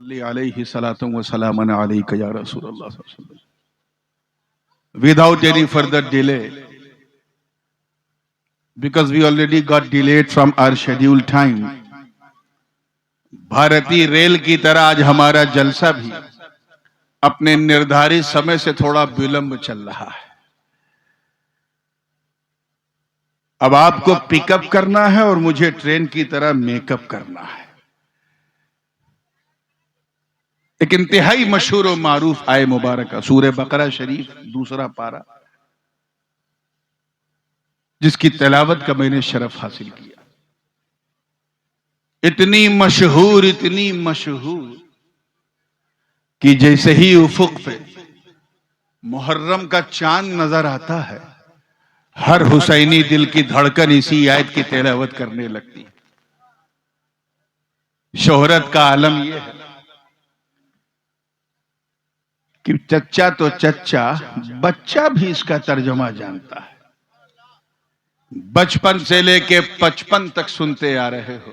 صلی علیہ صلاۃ و سلام علیک یا رسول اللہ صلی اللہ علیہ وسلم. Without any further delay, because we already got delayed from our scheduled time, بھارتی ریل کی طرح آج ہمارا جلسہ بھی اپنے نردھارت سمے سے تھوڑا بلمب چل رہا ہے. اب آپ کو پک اپ کرنا ہے اور مجھے ٹرین کی طرح میک اپ کرنا ہے. ایک انتہائی مشہور و معروف آیہ مبارکہ سورہ بقرہ شریف 2 پارہ، جس کی تلاوت کا میں نے شرف حاصل کیا. اتنی مشہور کہ جیسے ہی افق پہ محرم کا چاند نظر آتا ہے، ہر حسینی دل کی دھڑکن اسی آیت کی تلاوت کرنے لگتی. شہرت کا عالم یہ ہے کہ چچا تو چچا، بچہ بھی اس کا ترجمہ جانتا ہے. بچپن سے لے کے 55 تک سنتے آ رہے ہو،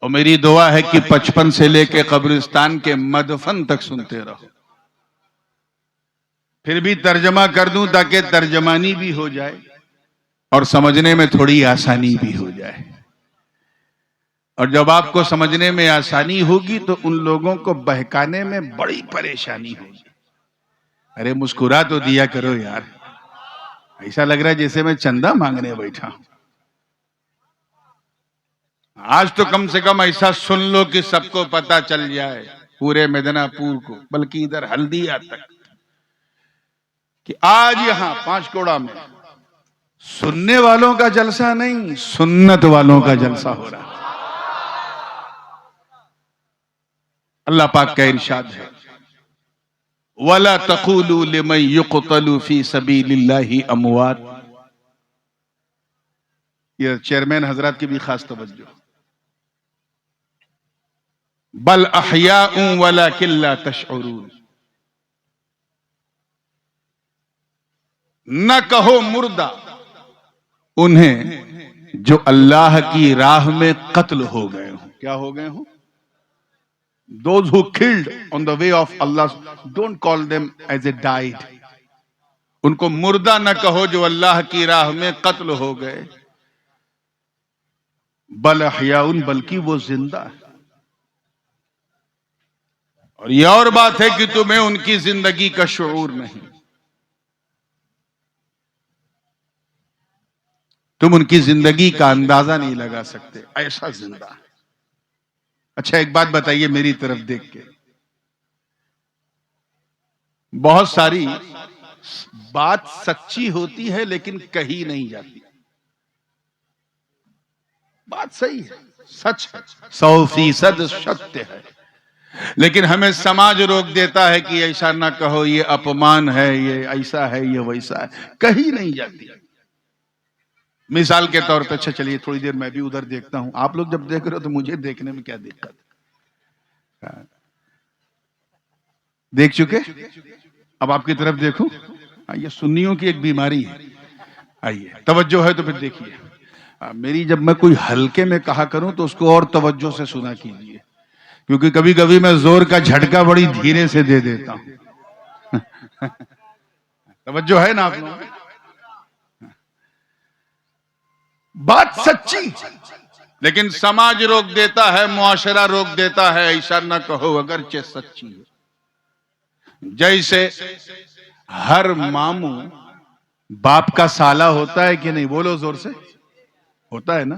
اور میری دعا ہے کہ 55 سے لے کے قبرستان کے مدفن تک سنتے رہو. پھر بھی ترجمہ کر دوں تاکہ ترجمانی بھی ہو جائے اور سمجھنے میں تھوڑی آسانی بھی ہو جائے. اور جب آپ کو سمجھنے میں آسانی ہوگی تو ان لوگوں کو بہکانے میں بڑی پریشانی ہوگی. ارے مسکرا تو دیا کرو یار، ایسا لگ رہا ہے جیسے میں چندہ مانگنے بیٹھا ہوں. آج تو کم سے کم ایسا سن لو کہ سب کو پتا چل جائے، پورے میدنا پور کو، بلکہ ادھر ہلدیا تک، کہ آج یہاں پانچ کوڑا میں سننے والوں کا جلسہ نہیں، سنت والوں کا جلسہ ہو رہا. اللہ پاک کا ارشاد ہے وَلَا تَقُولُوا لِمَنْ يُقْتَلُ فِي سَبِيلِ اللَّهِ أَمْوَاتٌ. یہ چیئرمین حضرات کی بھی خاص توجہ. بل احیاء ولکن لا تشعرون. نہ کہو مردہ انہیں جو اللہ کی راہ میں قتل ہو گئے ہوں. کیا ہو گئے ہوں؟ Those who killed on the way of Allah, don't call them as a died. ان کو مردہ نہ کہو جو اللہ کی راہ میں قتل ہو گئے. بل احیاء، بلکہ وہ زندہ ہے. اور یہ اور بات ہے کہ تمہیں ان کی زندگی کا شعور نہیں، تم ان کی زندگی کا اندازہ نہیں لگا سکتے. ایسا زندہ ہے. اچھا ایک بات بتائیے میری طرف دیکھ کے، بہت ساری بات سچی ہوتی ہے لیکن کہی نہیں جاتی. بات صحیح ہے، سچ ہے، 100% سچ ہے، لیکن ہمیں سماج روک دیتا ہے کہ ایسا نہ کہو، یہ اپمان ہے، یہ ایسا ہے، یہ ویسا ہے، کہی نہیں جاتی. مثال کے طور پہ، اچھا چلیے تھوڑی دیر میں بھی ادھر دیکھتا ہوں. آپ لوگ جب دیکھ رہے ہو تو مجھے دیکھنے میں کیا دقت ہے؟ دیکھ چکے؟ اب آپ کی طرف دیکھوں. یہ سنیوں کی ایک بیماری ہے. آئیے توجہ ہے تو پھر دیکھیے. میری جب میں کوئی ہلکے میں کہا کروں تو اس کو اور توجہ سے سنا کیجیے، کیونکہ کبھی کبھی میں زور کا جھٹکا بڑی دھیرے سے دے دیتا ہوں. توجہ ہے نا آپ لوگ؟ بات سچی لیکن سماج روک دیتا ہے، معاشرہ روک دیتا ہے. ایسا نہ کہو اگرچہ سچی ہے. جیسے ہر ماموں باپ کا سالہ ہوتا ہے کہ نہیں؟ بولو زور سے. ہوتا ہے نا.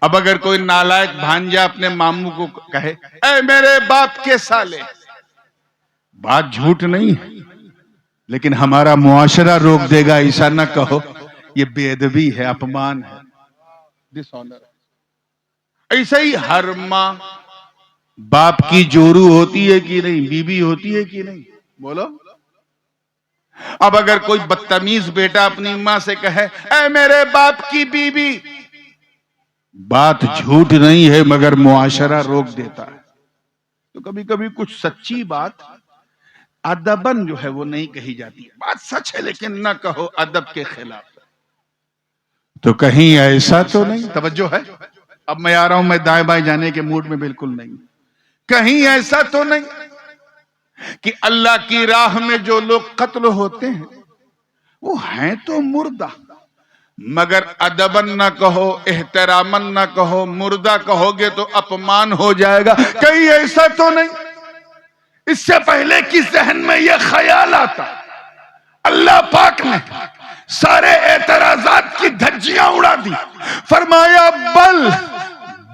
اب اگر کوئی نالائق بھانجا اپنے ماموں کو کہے اے میرے باپ کے سالے، بات جھوٹ نہیں ہے لیکن ہمارا معاشرہ روک دے گا. ایسا نہ کہو، یہ بے ادبی ہے، اپمان ہے، ڈس آنر. ایسا ہی ہر ماں باپ کی جورو ہوتی ہے کہ نہیں؟ بیوی ہوتی ہے کہ نہیں؟ بولو. اب اگر کوئی بدتمیز بیٹا اپنی ماں سے کہے اے میرے باپ کی بیوی، بات جھوٹ نہیں ہے مگر معاشرہ روک دیتا ہے. تو کبھی کبھی کچھ سچی بات ادباً جو ہے وہ نہیں کہی جاتی. بات سچ ہے لیکن نہ کہو ادب کے خلاف. تو کہیں ایسا تو نہیں؟ توجہ ہے. اب میں آ رہا ہوں، میں دائیں بائیں جانے کے موڈ میں بالکل نہیں. کہیں ایسا تو نہیں کہ اللہ کی راہ میں جو لوگ قتل ہوتے ہیں وہ ہیں تو مردہ، مگر ادبن نہ کہو، احترامن نہ کہو، مردہ کہو گے تو اپمان ہو جائے گا. کہیں ایسا تو نہیں. اس سے پہلے کی ذہن میں یہ خیال آتا، اللہ پاک نے سارے اعتراضات کی دھجیاں اڑا دی، فرمایا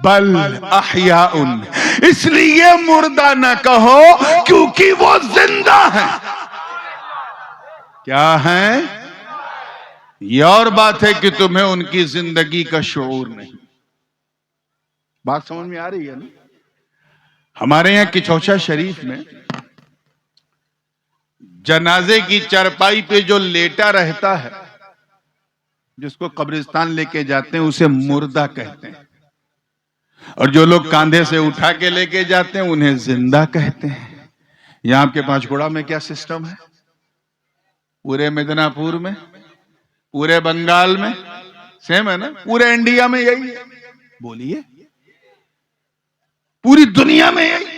بل احیاء، اس لیے مردہ نہ کہو کیونکہ وہ زندہ ہیں. کیا ہیں؟ یہ اور بات ہے کہ تمہیں ان کی زندگی کا شعور نہیں. بات سمجھ میں آ رہی ہے نا؟ ہمارے یہاں کچھوچا شریف میں جنازے کی چارپائی پہ جو لیٹا رہتا ہے، جس کو قبرستان لے کے جاتے ہیں، اسے مردہ کہتے ہیں، اور جو لوگ کاندھے سے اٹھا کے لے کے جاتے ہیں انہیں زندہ کہتے ہیں. یہاں آپ کے پانچگوڑا میں کیا سسٹم ہے؟ پورے مدنا پور میں، پورے بنگال میں سیم ہے نا؟ پورے انڈیا میں یہی ہے. بولیے پوری دنیا میں یہی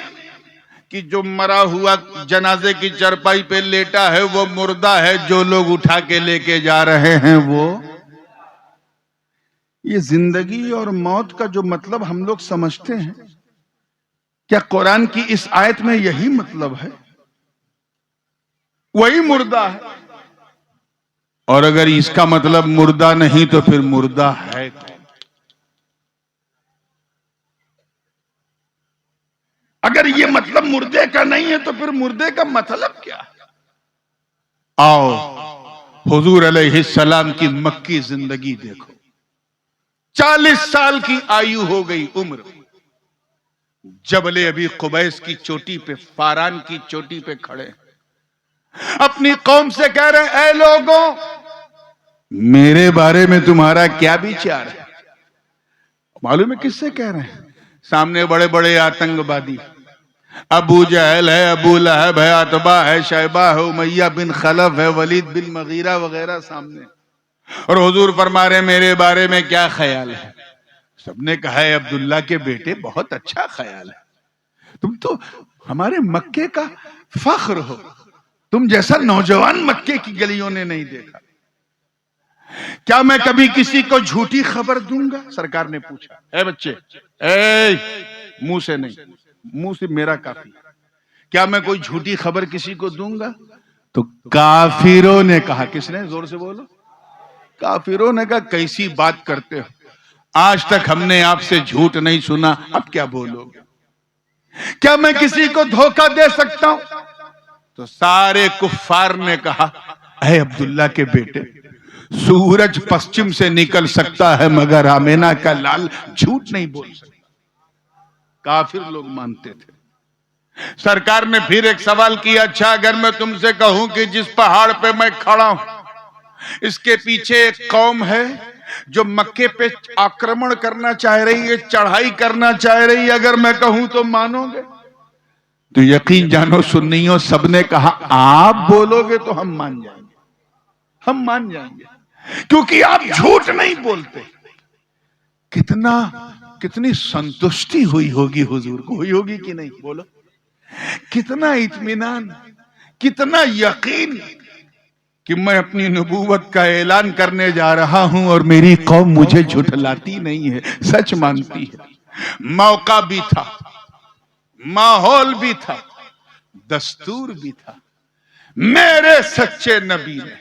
کہ جو مرا ہوا جنازے کی چرپائی پہ لیٹا ہے وہ مردہ ہے، جو لوگ اٹھا کے لے کے جا رہے ہیں وہ. یہ زندگی اور موت کا جو مطلب ہم لوگ سمجھتے ہیں، کیا قرآن کی اس آیت میں یہی مطلب ہے؟ وہی مردہ ہے. اور اگر اس کا مطلب مردہ نہیں تو پھر مردہ ہے کون؟ اگر یہ مطلب مردے کا نہیں ہے تو پھر مردے کا مطلب کیا ہے؟ آؤ حضور علیہ السلام کی مکی زندگی دیکھو. 40 سال کی آیو ہو گئی عمر، جبل ابی قبیس کی چوٹی پہ، فاران کی چوٹی پہ کھڑے اپنی قوم سے کہہ رہے ہیں، اے لوگوں میرے بارے میں تمہارا کیا بیچار ہے؟ معلوم ہے کس سے کہہ رہے ہیں؟ سامنے بڑے بڑے آتنکوادی، ابو جہل ہے، ابو لہب ہے، عتبہ ہے، شیبہ ہے، امیہ بن خلف ہے، ولید بن مغیرہ وغیرہ سامنے، اور حضور فرما رہے ہیں میرے بارے میں کیا خیال ہے؟ سب نے کہا ہے عبداللہ کے بیٹے بہت اچھا خیال ہے، تم تو ہمارے مکے کا فخر ہو، تم جیسا نوجوان مکے کی گلیوں نے نہیں دیکھا. کیا میں کبھی کسی کو جھوٹی خبر دوں گا؟ سرکار نے پوچھا. اے بچے، اے منہ سے نہیں، منہ سے میرا کافی. کیا میں کوئی جھوٹی خبر کسی کو دوں گا؟ تو کافروں نے کہا. کس نے؟ زور سے بولو. کافروں نے کہا کیسی بات کرتے ہو، آج تک ہم نے آپ سے جھوٹ نہیں سنا، اب کیا بولو گے؟ کیا میں کسی کو دھوکہ دے سکتا ہوں؟ تو سارے کفار نے کہا اے عبداللہ کے بیٹے، سورج پشچم سے نکل سکتا ہے مگر آمینہ کا لال جھوٹ نہیں بول سکتا. کافر لوگ مانتے تھے. سرکار نے پھر ایک سوال کیا، اچھا اگر میں تم سے کہوں کہ جس پہاڑ پہ میں کھڑا ہوں اس کے پیچھے ایک قوم ہے جو مکے پہ آکرمن کرنا چاہ رہی ہے، چڑھائی کرنا چاہ رہی ہے، اگر میں کہوں تو مانو گے؟ تو یقین جانو سنیوں سب نے کہا آپ بولو گے تو ہم مان جائیں گے، ہم مان جائیں گے، کیونکہ آپ جھوٹ نہیں بولتے. کتنی سنتشٹی ہوئی ہوگی حضور کو، ہوئی ہوگی کہ نہیں؟ بولو. کتنا اطمینان، کتنا یقین کہ میں اپنی نبوت کا اعلان کرنے جا رہا ہوں اور میری قوم مجھے جھٹلاتی نہیں ہے، سچ مانتی ہے. موقع بھی تھا، ماحول بھی تھا، دستور بھی تھا. میرے سچے نبی نے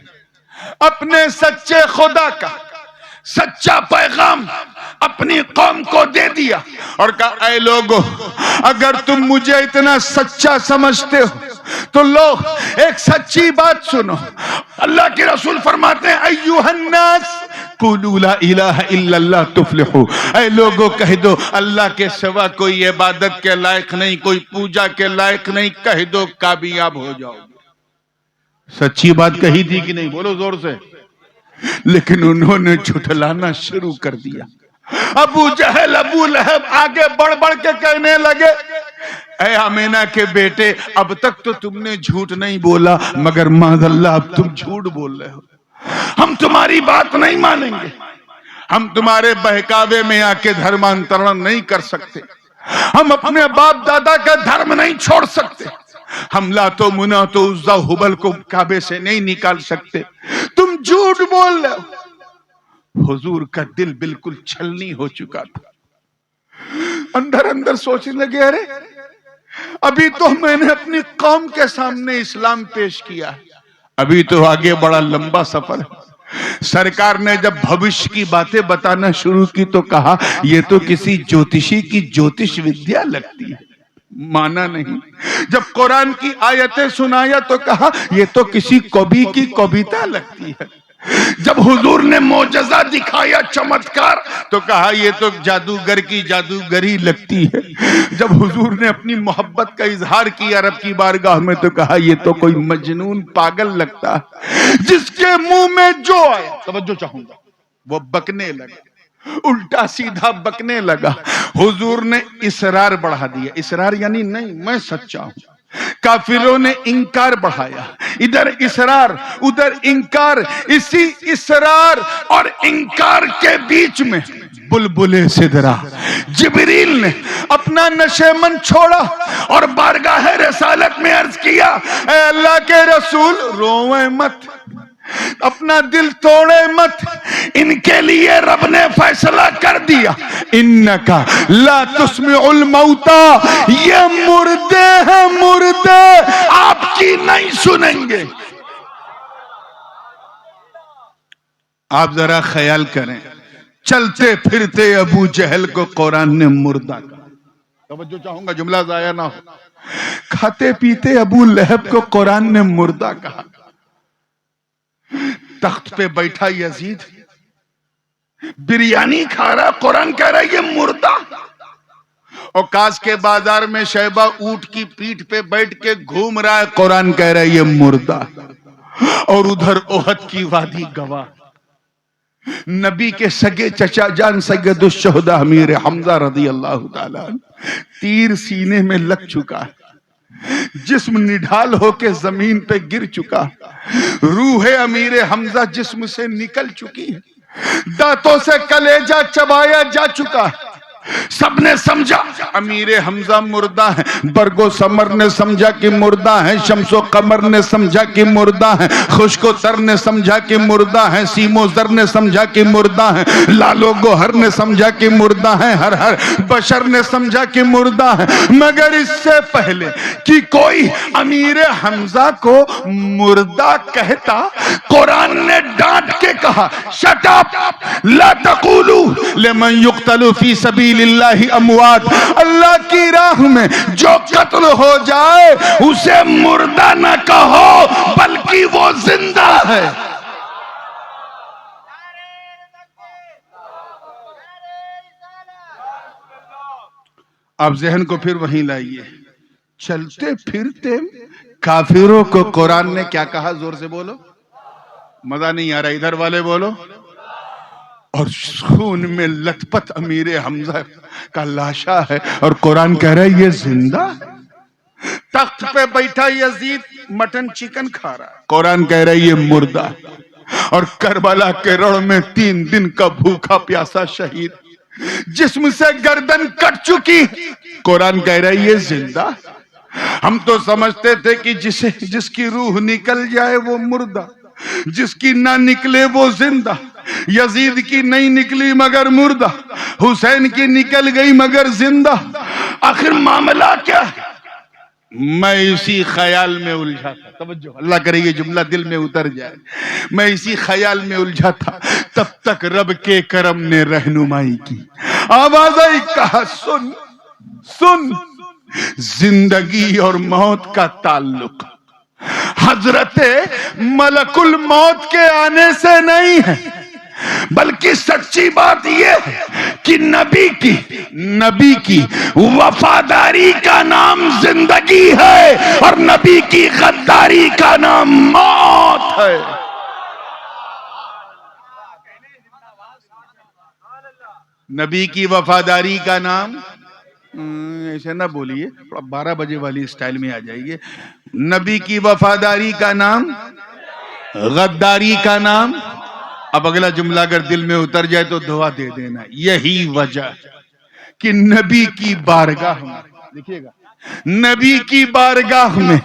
اپنے سچے خدا کا سچا پیغام اپنی قوم کو دے دیا اور کہا اے لوگو اگر تم مجھے اتنا سچا سمجھتے ہو تو لو ایک سچی بات سنو. اللہ کے رسول فرماتے ہیں ایوہ الناس قولوا لا الہ الا اللہ تفلحو، اے لوگو کہہ دو اللہ کے سوا کوئی عبادت کے لائق نہیں، کوئی پوجا کے لائق نہیں، کہہ دو کامیاب ہو جاؤ. سچی بات کہی تھی کہ نہیں؟ بولو زور سے. لیکن انہوں نے جھٹلانا شروع کر دیا. ابو جہل، ابو لہب آگے بڑھ بڑھ کے کہنے لگے اے آمینہ کے بیٹے اب تک تو تم نے جھوٹ نہیں بولا مگر معاذ اللہ اب تم جھوٹ بول رہے ہو، ہم تمہاری بات نہیں مانیں گے، ہم تمہارے بہکاوے میں آ کے دھرمانترن نہیں کر سکتے. ہم اپنے باپ دادا کا دھرم نہیں چھوڑ سکتے، ہم لات و منات و عزا و ہبل کو کعبے سے نہیں نکال سکتے، تم جھوٹ بول رہے ہو۔ حضور کا دل بالکل چھلنی ہو چکا تھا، اندر اندر سوچنے لگے ارے ابھی تو میں نے اپنی قوم کے سامنے اسلام پیش کیا، ابھی تو آگے بڑا لمبا سفر ہے۔ سرکار نے جب بھوشیہ کی باتیں بتانا شروع کی تو کہا یہ تو کسی جوتشی کی جوتش ودیا لگتی ہے، مانا نہیں۔ جب قرآن کی آیتیں سنایا تو کہا یہ تو کسی کبھی کی کبیتا لگتی ہے۔ جب حضور نے معجزہ دکھایا چمتکار تو کہا یہ تو جادوگر کی جادوگری لگتی ہے۔ جب حضور نے اپنی محبت کا اظہار کیا رب کی بارگاہ میں تو کہا یہ تو کوئی مجنون پاگل لگتا ہے۔ جس کے منہ میں جو آیا، توجہ چاہوں گا، وہ بکنے لگا، الٹا سیدھا بکنے لگا۔ حضور نے اصرار بڑھا دیا، اصرار یعنی نہیں میں سچا ہوں۔ کافروں نے انکار بڑھایا، ادھر اصرار ادھر انکار، اسی اصرار اور انکار کے بیچ میں بلبلِ سدرا جبریل نے اپنا نشیمن چھوڑا اور بارگاہ رسالت میں عرض کیا اے اللہ کے رسول روئے مت، اپنا دل توڑے مت، ان کے لیے رب نے فیصلہ کر دیا انکا لا تسمع الموتا، یہ مردے ہیں مردے، آپ کی نہیں سنیں گے۔ آپ ذرا خیال کریں، چلتے پھرتے ابو جہل کو قرآن نے مردہ کہا، توجہ چاہوں گا جملہ ضائع نہ ہو۔ کھاتے پیتے ابو لہب کو قرآن نے مردہ کہا، تخت پہ بیٹھا یزید بریانی کھا رہا، قرآن کہہ رہا یہ مردہ۔ اوکاس کے بازار میں شیبہ اونٹ کی پیٹھ پہ بیٹھ کے گھوم رہا ہے، قرآن کہہ رہا ہے یہ مردہ۔ اور ادھر احد کی وادی گواہ، نبی کے سگے چچا جان سید الشہداء امیر حمزہ رضی اللہ تعالیٰ تیر سینے میں لگ چکا ہے، جسم نڈھال ہو کے زمین پہ گر چکا، روح امیر حمزہ جسم سے نکل چکی ہے، دانتوں سے کلیجہ چبایا جا چکا ہے۔ سب نے سمجھا امیر حمزہ مردہ ہیں، برگ و ثمر نے سمجھا کہ مردہ ہیں، شمس و قمر نے سمجھا کہ مردہ ہیں، خشک و تر نے سمجھا کہ مردہ ہیں، سیم و زر نے سمجھا کہ مردہ ہیں، لال و گوہر نے سمجھا کہ مردہ ہیں، ہر ہر بشر نے سمجھا کہ مردہ ہیں۔ مگر اس سے پہلے کہ کوئی امیر حمزہ کو مردہ کہتا، قرآن نے ڈانٹ کے کہا شٹ اپ لا تقولوا لمن يقتل فی سبیل اللہ اموات، اللہ کی راہ میں جو قتل ہو جائے اسے مردہ نہ کہو بلکہ وہ زندہ ہے۔ آپ ذہن کو پھر وہیں لائیے، چلتے پھرتے کافروں کو قرآن نے کیا کہا؟ زور سے بولو، مزہ نہیں آ رہا، ادھر والے بولو۔ اور خون میں لت پت امیر حمزہ کا لاشا ہے اور قرآن کہہ رہا ہے یہ زندہ ہے۔ تخت پہ بیٹھا یزید مٹن چکن کھا رہا ہے، قرآن کہہ رہا ہے یہ مردہ ہے۔ اور کربلا کے رڑ میں 3 دن کا بھوکا پیاسا شہید، جسم سے گردن کٹ چکی، قرآن کہہ رہا ہے یہ زندہ ہے۔ ہم تو سمجھتے تھے کہ جس کی روح نکل جائے وہ مردہ، جس کی نہ نکلے وہ زندہ۔ یزید کی نہیں نکلی مگر مردہ، حسین کی نکل گئی مگر زندہ۔ آخر معاملہ کیا ہے؟ میں اسی خیال میں الجھا تھا، توجہ اللہ کرے یہ جملہ دل میں اتر جائے، میں اسی خیال میں الجھا تھا تب تک رب کے کرم نے رہنمائی کی۔ آواز آئی، کہا سن سن، زندگی اور موت کا تعلق حضرت ملک الموت کے آنے سے نہیں ہے، بلکہ سچی بات یہ ہے کہ نبی کی وفاداری کا نام زندگی ہے اور نبی کی غداری کا نام موت ہے۔ نبی کی وفاداری کا نام، ایسے نہ بولیے، 12 بجے والی سٹائل میں آ جائیے۔ نبی کی وفاداری کا نام، غداری کا نام۔ اب اگلا جملہ اگر دل میں اتر جائے تو دعا دے دینا، یہی وجہ کہ نبی کی بارگاہ میں، دیکھیے گا، نبی کی بارگاہ میں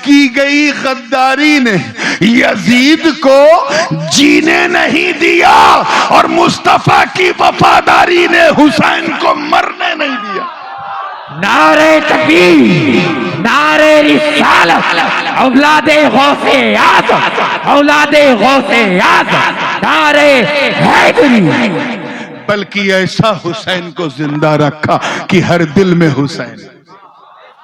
کی گئی غداری نے یزید کو جینے نہیں دیا، اور مصطفیٰ کی وفاداری نے حسین کو مرنے نہیں دیا۔ نعرہ تکبیر، نعرہ رسالت، اولاد غوث اعظم، اولاد غوث اعظم، نعرہ حیدری۔ بلکہ ایسا حسین کو زندہ رکھا کہ ہر دل میں حسین،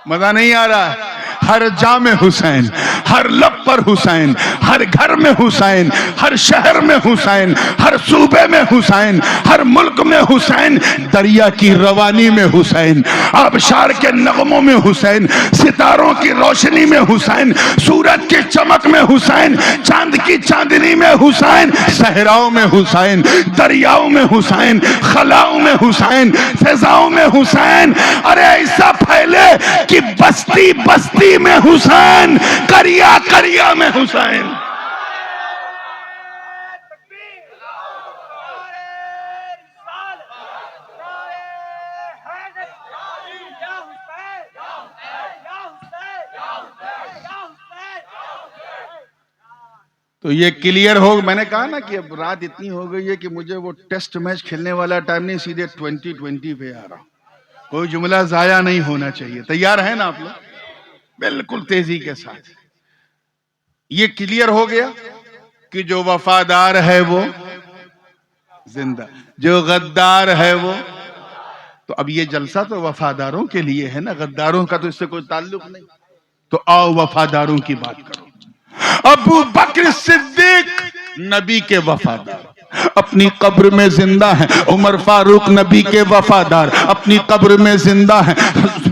مزہ نہیں آ رہا ہے، ہر جا میں حسین، ہر لب پر حسین، ہر گھر میں حسین، ہر شہر میں حسین، ہر صوبے میں حسین، ہر ملک میں حسین، دریا کی روانی میں حسین، آبشار کے نغموں میں حسین، ستاروں کی روشنی میں حسین، سورج کی چمک میں حسین، چاند کی چاندنی میں حسین، صحراؤں میں حسین، دریاؤں میں حسین، خلاؤں میں حسین، فضاؤں میں حسین۔ ارے ایسا پھیلے کہ بستی بستی میں حسین، کریا کریا میں حسین۔ تو یہ کلیئر ہو، میں نے کہا نا کہ اب رات اتنی ہو گئی ہے کہ مجھے وہ ٹیسٹ میچ کھیلنے والا ٹائم نہیں، سیدھے 2020 پہ آ رہا ہوں، کوئی جملہ ضائع نہیں ہونا چاہیے۔ تیار ہیں نا آپ لوگ؟ بالکل تیزی کے ساتھ یہ کلیئر ہو گیا کہ جو وفادار ہے وہ زندہ، جو غدار ہے وہ۔ تو اب یہ جلسہ تو وفاداروں کے لیے ہے نا، غداروں کا تو اس سے کوئی تعلق نہیں۔ تو آؤ وفاداروں کی بات کرو۔ ابو بکر صدیق نبی کے وفادار، اپنی قبر میں زندہ ہیں۔ عمر فاروق نبی کے وفادار، اپنی قبر میں زندہ ہیں۔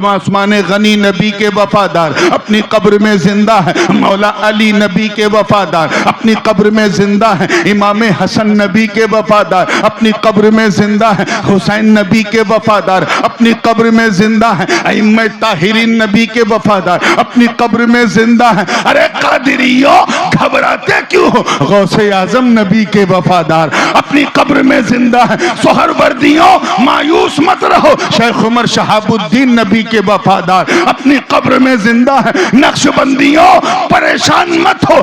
عثمان غنی نبی کے وفادار، اپنی قبر میں زندہ ہیں۔ مولا علی نبی کے وفادار، اپنی قبر میں زندہ ہیں۔ امام حسن نبی کے وفادار، اپنی قبر میں زندہ ہیں۔ حسین نبی کے وفادار، اپنی قبر میں زندہ ہیں۔ ائمہ طاہرین نبی کے وفادار، اپنی قبر میں زندہ ہیں۔ ارے قادریوں گھبراتے کیوں ہو؟ غوث اعظم نبی کے وفادار اپنی قبر میں زندہ ہے۔ سہروردیوں مایوس مت رہو، شیخ عمر شہاب الدین نبی کے وفادار اپنی قبر میں زندہ ہے۔ نقشبندیوں پریشان مت ہو،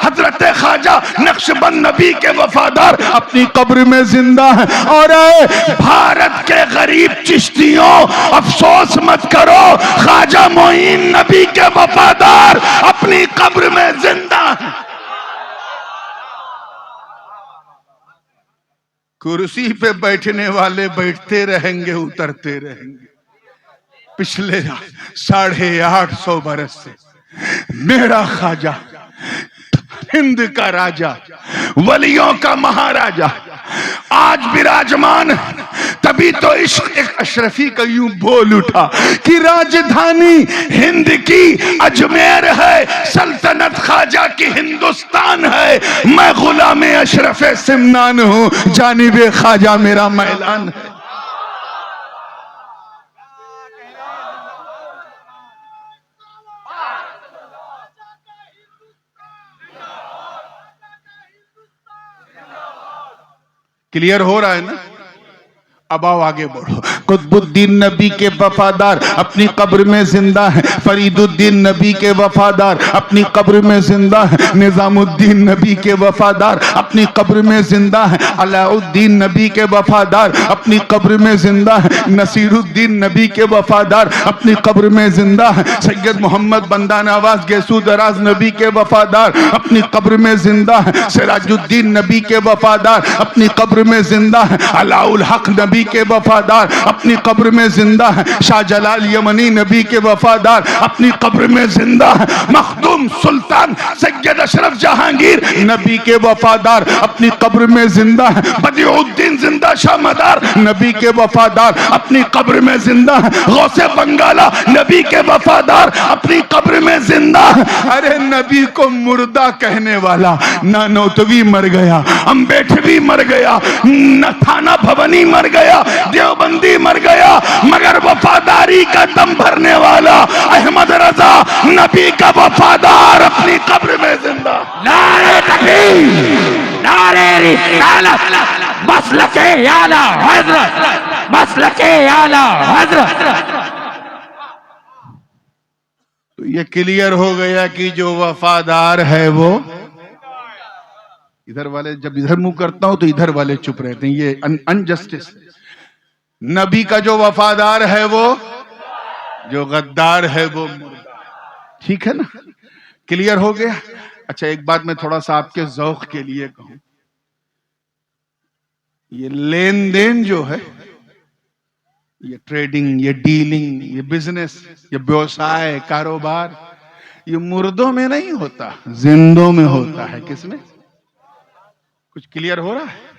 حضرت خواجہ نقشبند نبی کے وفادار اپنی قبر میں زندہ ہے۔ اور اے بھارت کے غریب چشتیوں افسوس مت کرو، خواجہ معین نبی کے وفادار اپنی قبر میں زندہ ہے۔ کرسی پہ بیٹھنے والے بیٹھتے رہیں گے، اترتے رہیں گے۔ پچھلے 850 برس سے میرا خواجہ ہند کا راجہ، ولیوں کا مہاراجہ آج براجمان۔ تبھی تو عشق اشرفی کا یوں بول اٹھا کہ راجدھانی ہند کی اجمیر ہے، سلطنت خواجہ کی ہندوستان ہے۔ میں غلام اشرف سمنان ہوں، جانب خواجہ میرا میلان ہے۔ کلیئر ہو رہا ہے نا؟ اب آؤ آگے بڑھو۔ قطب الدین نبی کے وفادار اپنی قبر میں زندہ ہیں۔ فرید الدین نبی کے وفادار اپنی قبر میں زندہ ہیں۔ نظام الدین نبی کے وفادار اپنی قبر میں زندہ ہیں۔ علاء الدین نبی کے وفادار اپنی قبر میں زندہ ہیں۔ نصیر الدین نبی کے وفادار اپنی قبر میں زندہ ہیں۔ سید محمد بندہ نواز گیسو دراز نبی کے وفادار اپنی قبر میں زندہ ہیں۔ سراج الدین نبی کے وفادار اپنی قبر میں زندہ ہیں۔ علاء الحق نبی کے وفادار اپنی قبر میں زندہ ہیں۔ شاہ جلال یمنی نبی کے وفادار اپنی قبر میں زندہ ہیں۔ مخدوم سلطان سید اشرف جہانگیر نبی کے وفادار اپنی قبر میں زندہ ہیں۔ بدیع الدین زندہ شاہ مدار نبی کے وفادار اپنی قبر میں زندہ ہیں۔ غوث بنگالہ نبی کے وفادار اپنی قبر میں زندہ ہیں۔ ارے نبی کو مردہ کہنے والا نانوتوی مر گیا، امبیٹھوی مر گیا، تھانہ بھونی مر گیا، دیوبندی مر گیا، مگر وفاداری کا دم بھرنے والا احمد رضا نبی کا وفادار اپنی قبر میں زندہ۔ نعرہ تکبیر، نعرہ رسالت، مسلک اعلی حضرت، مسلک اعلی حضرت. تو یہ کلیئر ہو گیا کہ جو وفادار ہے وہ ادھر والے، جب ادھر منہ کرتا ہوں تو ادھر والے چپ رہتے ہیں، یہ انجسٹس. نبی کا جو وفادار ہے وہ، جو غدار ہے وہ مردہ. ٹھیک ہے نا؟ کلیئر ہو گیا. اچھا ایک بات میں تھوڑا سا آپ کے ذوق کے لیے کہوں، یہ لین دین جو ہے، یہ ٹریڈنگ، یہ ڈیلنگ، یہ بزنس، یہ بیوسائے، کاروبار، یہ مردوں میں نہیں ہوتا، زندوں میں ہوتا ہے. کس میں؟ کچھ کلیئر ہو رہا ہے؟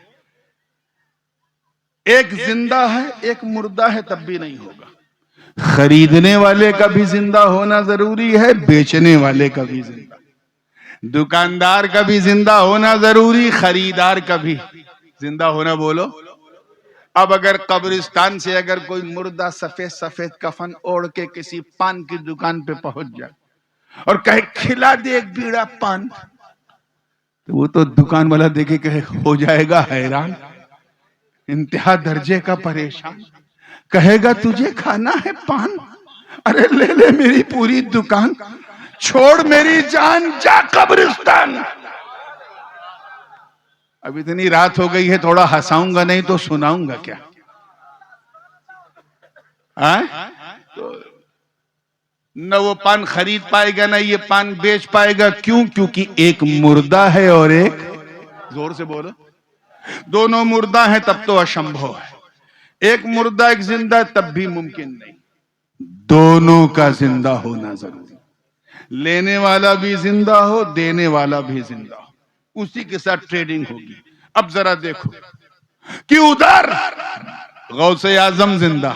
ایک زندہ ہے، ایک مردہ ہے، تب بھی نہیں ہوگا. خریدنے والے کا بھی زندہ ہونا ضروری ہے، بیچنے والے کا بھی زندہ، دکاندار کا بھی زندہ ہونا ضروری، خریدار کا بھی زندہ ہونا. بولو. اب اگر قبرستان سے اگر کوئی مردہ سفید سفید کفن اوڑھ کے کسی پان کی دکان پہ پہنچ جائے اور کہے کھلا دے ایک بیڑا پان، تو وہ تو دکان والا دیکھے کہے ہو جائے گا حیران، انتہا درجے کا پریشان، کہے گا تجھے کھانا ہے پان؟ ارے لے لے میری پوری دکان، چھوڑ میری جان، جا قبرستان. اب اتنی رات ہو گئی ہے، تھوڑا ہنساؤں گا نہیں تو سناؤں گا کیا؟ نہ وہ پان خرید پائے گا، نہ یہ پان بیچ پائے گا. کیوں؟ کیونکہ ایک مردہ ہے اور ایک، زور سے بولو، دونوں مردہ ہیں تب تو اشمبھو ہے. ایک مردہ ایک زندہ ہے تب بھی ممکن نہیں، دونوں کا زندہ ہونا ضروری. لینے والا بھی زندہ ہو، دینے والا بھی زندہ ہو، اسی کے ساتھ ٹریڈنگ ہوگی. اب ذرا دیکھو کہ ادھر غوث اعظم زندہ،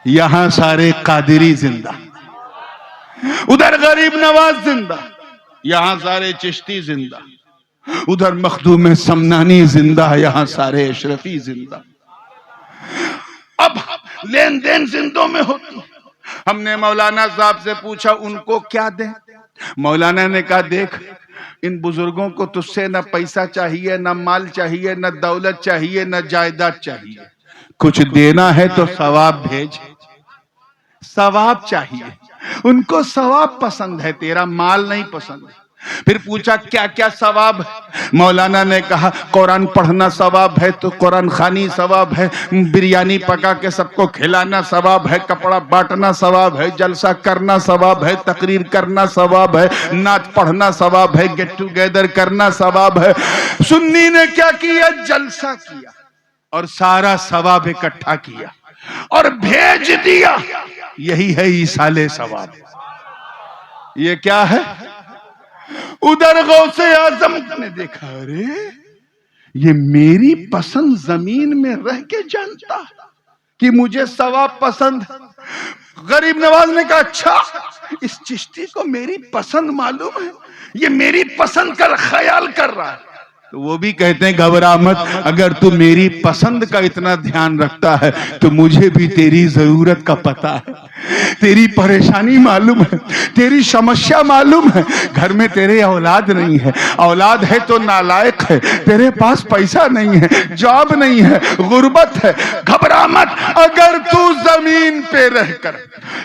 یہاں سارے قادری زندہ، ادھر غریب نواز زندہ، یہاں سارے چشتی زندہ، ادھر مخدوم سمنانی زندہ، یہاں سارے اشرفی زندہ. اب لین دین زندوں میں ہوتی. ہم نے مولانا صاحب سے پوچھا ان کو کیا دیں؟ مولانا نے کہا دیکھ ان بزرگوں کو تجھ سے نہ پیسہ چاہیے، نہ مال چاہیے، نہ دولت چاہیے، نہ جائیداد چاہیے. کچھ دینا ہے تو ثواب بھیج، ثواب چاہیے. ان کو ثواب پسند ہے، تیرا مال نہیں پسند. پھر پوچھا کیا کیا ثواب؟ مولانا نے کہا قرآن پڑھنا ثواب ہے تو قرآن خوانی ثواب ہے، بریانی پکا کے سب کو کھلانا ثواب ہے، کپڑا بانٹنا ثواب ہے، جلسہ کرنا ثواب ہے، تقریر کرنا ثواب ہے، نعت پڑھنا ثواب ہے، گیٹ ٹوگیدر کرنا ثواب ہے. سنی نے کیا کیا؟ جلسہ کیا اور سارا ثواب اکٹھا کیا اور بھیج دیا. یہی ہے ایصال ثواب. یہ کیا ہے؟ ادھر غوث اعظم نے دیکھا ارے یہ میری پسند زمین میں رہ کے جانتا کہ مجھے ثواب پسند. غریب نواز نے کہا اچھا اس چشتی کو میری پسند معلوم ہے، یہ میری پسند کا خیال کر رہا ہے. تو وہ بھی کہتے ہیں گھبرا مت، اگر تو میری پسند کا اتنا دھیان رکھتا ہے تو مجھے بھی تیری ضرورت کا پتا ہے، تیری پریشانی معلوم ہے، تیری سمسیا معلوم ہے. گھر میں تیرے اولاد نہیں ہے، اولاد ہے تو نالائق ہے، تیرے پاس پیسہ نہیں ہے، جاب نہیں ہے، غربت ہے. گھبرا مت، اگر تو زمین پہ رہ کر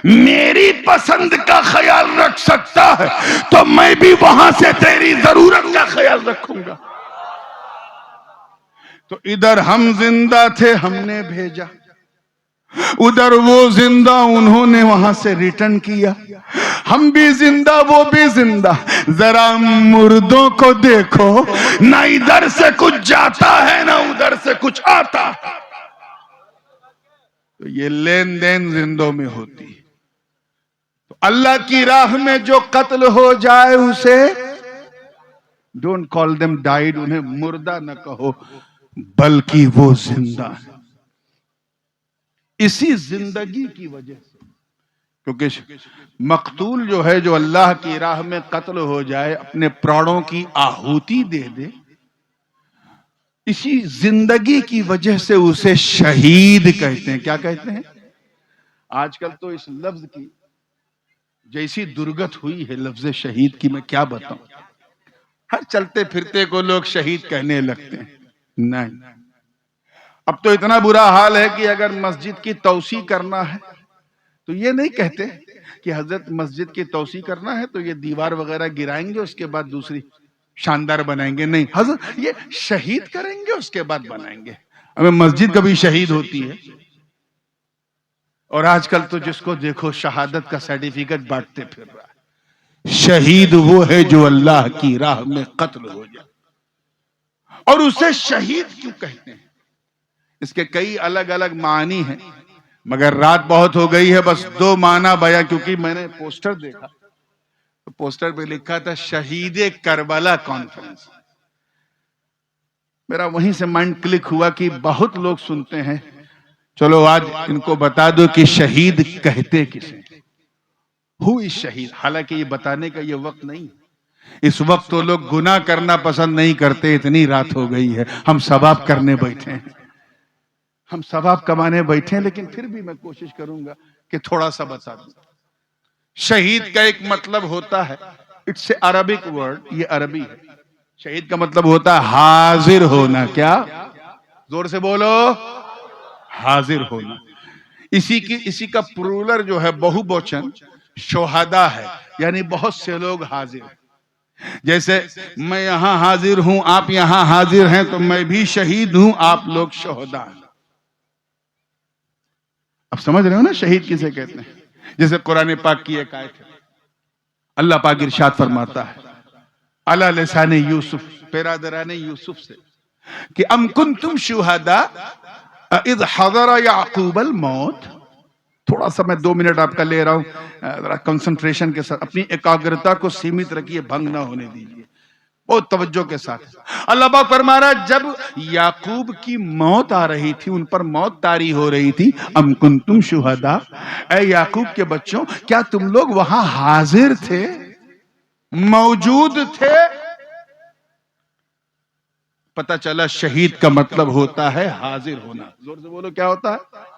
میری پسند کا خیال رکھ سکتا ہے تو میں بھی وہاں سے تیری ضرورت کا خیال رکھوں گا. تو ادھر ہم زندہ تھے، ہم نے بھیجا، ادھر وہ زندہ، انہوں نے وہاں سے ریٹرن کیا. ہم بھی زندہ، وہ بھی زندہ. ذرا مردوں کو دیکھو، نہ ادھر سے کچھ جاتا ہے نہ ادھر سے کچھ آتا. تو یہ لین دین زندوں میں ہوتی. تو اللہ کی راہ میں جو قتل ہو جائے اسے ڈونٹ کال دم ڈائیڈ، انہیں مردہ نہ کہو بلکہ وہ زندہ ہے. اسی زندگی کی وجہ سے، کیونکہ مقتول جو ہے، جو اللہ کی راہ میں قتل ہو جائے، اپنے پراڑوں کی آہوتی دے دے، اسی زندگی کی وجہ سے اسے شہید کہتے ہیں. کیا کہتے ہیں؟ آج کل تو اس لفظ کی جیسی درگت ہوئی ہے لفظ شہید کی، میں کیا بتاؤں. ہر چلتے پھرتے کو لوگ شہید کہنے لگتے ہیں. نہیں. اب تو اتنا برا حال ہے کہ اگر مسجد کی توسیع کرنا ہے تو یہ نہیں کہتے کہ حضرت مسجد کی توسیع کرنا ہے تو یہ دیوار وغیرہ گرائیں گے اس کے بعد دوسری شاندار بنائیں گے. نہیں حضرت یہ شہید کریں گے اس کے بعد بنائیں گے. ہمیں مسجد کبھی شہید ہوتی ہے اور آج کل تو جس کو دیکھو شہادت کا سرٹیفکیٹ بانٹتے پھر رہا ہے. شہید وہ ہے جو اللہ کی راہ میں قتل ہو جائے. اور اسے شہید کیوں کہتے ہیں؟ اس کے کئی الگ الگ معنی ہیں مگر رات بہت ہو گئی ہے بس 2 معنی بیان کیونکہ میں نے پوسٹر دیکھا پوسٹر پہ لکھا تھا شہید کربلا کانفرنس. میرا وہیں سے مائنڈ کلک ہوا کہ بہت لوگ سنتے ہیں چلو آج ان کو بتا دو کہ شہید کہتے کسے ہو اس شہید. حالانکہ یہ بتانے کا یہ وقت نہیں. اس وقت تو لوگ گناہ کرنا پسند نہیں کرتے. اتنی رات ہو گئی ہے ہم ثواب کرنے بیٹھے ہیں ہم ثواب کمانے بیٹھے ہیں لیکن پھر بھی میں کوشش کروں گا کہ تھوڑا سا بتا دوں. شہید کا ایک مطلب ہوتا ہے اٹس اے عربک ورڈ. یہ عربی ہے. شہید کا مطلب ہوتا ہے حاضر ہونا. کیا؟ زور سے بولو. حاضر ہونا. اسی کا پلورل جو ہے بہو بوچن شہداء ہے یعنی بہت سے لوگ حاضر ہیں. جیسے میں یہاں حاضر ہوں آپ یہاں حاضر ہیں تو میں بھی شہید ہوں آپ لوگ شہداء ہیں. اب سمجھ رہے ہو نا شہید کسے کہتے ہیں؟ جیسے قرآن پاک کی ایک آیت ہے اللہ پاک ارشاد فرماتا ہے علی لسان یوسف پیرادران یوسف سے کہ ام کنتم شہداء اذ حضر یعقوب الموت. تھوڑا سا میں 2 منٹ آپ کا لے رہا ہوں ذرا کنسنٹریشن کے ساتھ اپنی ایکاگرتا کو سیمت رکھیے بھنگ نہ ہونے دیجیے بہت توجہ کے ساتھ. اللہ پاک فرما رہا ہے جب یعقوب کی موت آ رہی تھی ان پر موت طاری ہو رہی تھی ام کنتم شہداء اے یعقوب کے بچوں کیا تم لوگ وہاں حاضر تھے موجود تھے. پتہ چلا شہید کا مطلب ہوتا ہے حاضر ہونا. زور سے بولو کیا ہوتا ہے.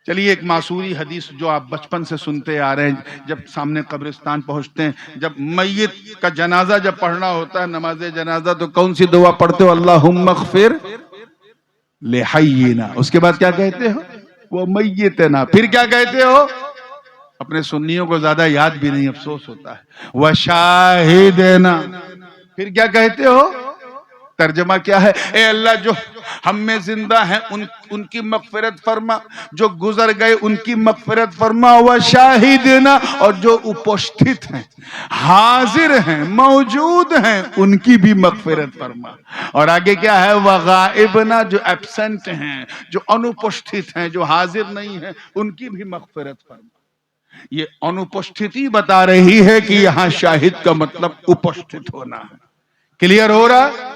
چلیے ایک معصوری حدیث جو آپ بچپن سے سنتے آ رہے ہیں جب سامنے قبرستان پہنچتے ہیں جب میت کا جنازہ جب پڑھنا ہوتا ہے نماز جنازہ تو کون سی دعا پڑھتے ہو اللہم اغفر لحینا. اس کے بعد کیا کہتے ہو وہ میتنا. پھر کیا کہتے ہو اپنے سنیوں کو زیادہ یاد بھی نہیں افسوس ہوتا ہے وشاہدنا. پھر کیا کہتے ہو ترجمہ کیا ہے اے اللہ جو ہم میں زندہ ہیں ان کی مغفرت فرما جو گزر گئے ان کی مغفرت فرما وشاہدنا اور جو اپستھت ہیں حاضر ہیں موجود ہیں ان کی بھی مغفرت فرما. اور آگے کیا ہے وغائبنا جو ایبسنٹ ہیں جو انپستھت ہیں جو حاضر نہیں ہیں ان کی بھی مغفرت فرما. یہ انپستھتی بتا رہی ہے کہ یہاں شاہد کا مطلب اپستھت ہونا ہے. کلیئر ہو رہا ہے؟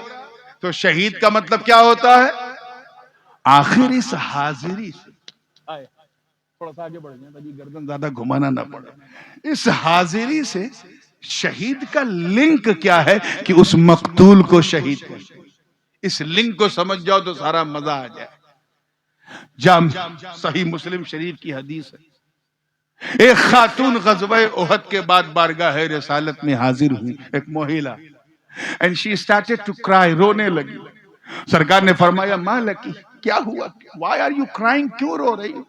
تو شہید کا مطلب کیا ہوتا ہے آخر اس حاضری سے تھوڑا سا آگے بڑھ جائیں تاکہ گردن زیادہ گھمانا نہ پڑے. اس حاضری سے شہید کا لنک کیا ہے کہ اس مقتول کو شہید کر. اس لنک کو سمجھ جاؤ تو سارا مزہ آ جائے. صحیح مسلم شریف کی حدیث ہے ایک خاتون غزوہ احد کے بعد بارگاہ رسالت میں حاضر ہوئی ایک مہیلا and she started to cry. رونے لگی. سرکار نے فرمایا ما لکی کیا ہوا why are you crying کیوں رو رہی ہو.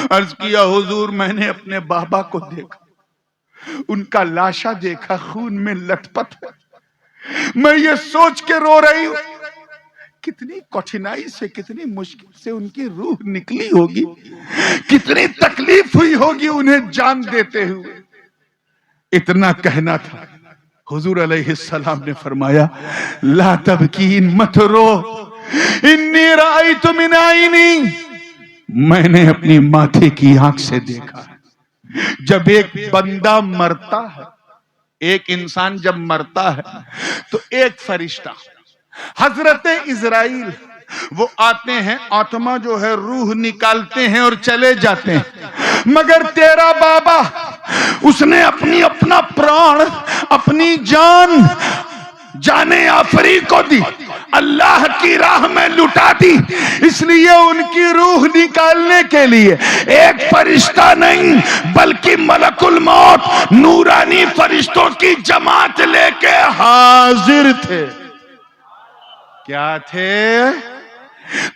عرض کیا حضور میں نے اپنے بابا کو دیکھا ان کا لاشا دیکھا خون میں لت پت ہے میں یہ سوچ کے رو رہی ہوں کتنی کٹھنائی سے کتنی مشکل سے ان کی روح نکلی ہوگی کتنی تکلیف ہوئی ہوگی انہیں جان دیتے ہوئے. اتنا کہنا تھا حضور علیہ السلام نے فرمایا لا تبکین مت رو انی رأیت من عینی میں نے اپنی ماتھے کی آنکھ سے دیکھا جب ایک بندہ مرتا ہے ایک انسان جب مرتا ہے تو ایک فرشتہ حضرت اسرائیل وہ آتے ہیں آتما جو ہے روح نکالتے ہیں اور چلے جاتے ہیں مگر تیرا بابا اس نے اپنا پران اپنی جان آفری کو دی اللہ کی راہ میں لٹا دی اس لیے ان کی روح نکالنے کے لیے ایک فرشتہ نہیں بلکہ ملک الموت نورانی فرشتوں کی جماعت لے کے حاضر تھے. کیا تھے؟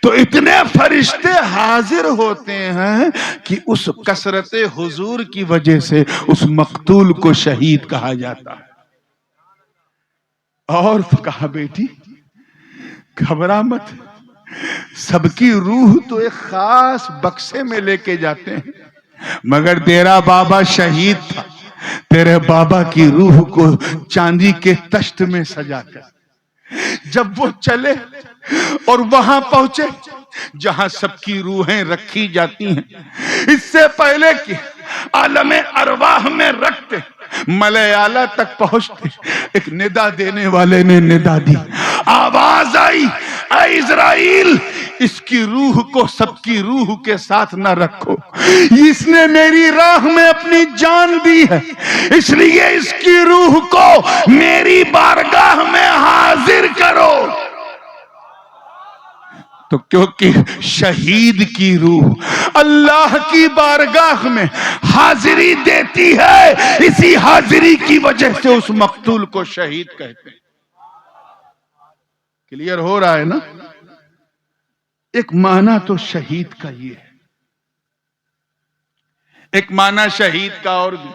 تو اتنے فرشتے حاضر ہوتے ہیں کہ اس کثرت حضور کی وجہ سے اس مقتول کو شہید کہا جاتا ہے۔ اور تو کہا بیٹی گھبرا مت، سب کی روح تو ایک خاص بکسے میں لے کے جاتے ہیں، مگر تیرا بابا شہید تھا، تیرے بابا کی روح کو چاندی کے تشت میں سجا کر جب وہ چلے اور وہاں پہنچے جہاں سب کی روحیں رکھی جاتی ہیں، اس سے پہلے کہ عالم ارواح میں رکھتے ملائے اعلیٰ تک پہنچتے، ایک ندا دینے والے نے ندا دی، آواز آئی اے اسرائیل اس کی روح کو سب کی روح کے ساتھ نہ رکھو، اس نے میری راہ میں اپنی جان دی ہے، اس لیے اس کی روح کو میری بارگاہ میں حاضر کرو۔ تو کیونکہ شہید کی روح اللہ کی بارگاہ میں حاضری دیتی ہے، اسی حاضری کی وجہ سے اس مقتول کو شہید کہتے ہیں۔ کلیئر ہو رہا ہے نا؟ ایک معنی تو شہید کا یہ ہے، ایک معنی شہید کا اور بھی،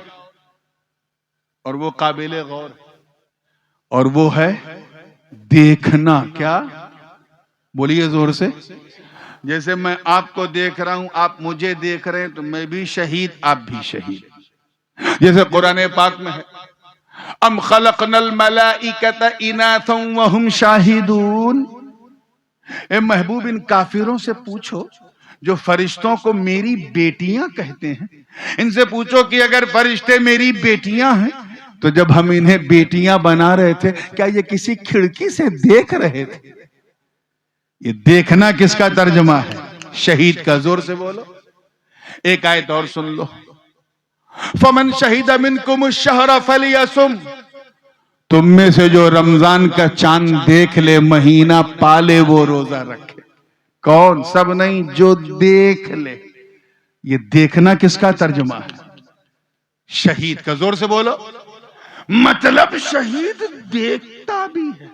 اور وہ قابل غور ہے، اور وہ ہے دیکھنا۔ کیا بولیے زور سے؟ جیسے میں آپ کو دیکھ رہا ہوں، آپ مجھے دیکھ رہے ہیں، تو میں بھی شہید، آپ بھی شہید۔ جیسے قرآن پاک میں ہے ام خلقنا الملائکۃ اناثا وہم شاہدون، اے محبوب ان کافروں سے پوچھو جو فرشتوں کو میری بیٹیاں کہتے ہیں، ان سے پوچھو کہ اگر فرشتے میری بیٹیاں ہیں تو جب ہم انہیں بیٹیاں بنا رہے تھے کیا یہ کسی کھڑکی سے دیکھ رہے تھے؟ یہ دیکھنا کس کا ترجمہ ہے؟ شہید کا۔ زور سے بولو۔ ایک آیت اور سن لو، فَمَنْ شَهِدَ مِنْكُمُ الشَّهْرَ فَلْيَصُمْ، تم میں سے جو رمضان کا چاند دیکھ لے، مہینہ پالے، وہ روزہ رکھے۔ کون؟ سب نہیں، جو دیکھ لے۔ یہ دیکھنا کس کا ترجمہ ہے؟ شہید کا۔ زور سے بولو۔ مطلب شہید دیکھتا بھی ہے۔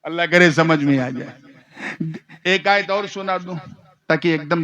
اللہ کرے سمجھ میں آ جائے۔ ایک آیت اور سنا دوں تاکہ ایک دم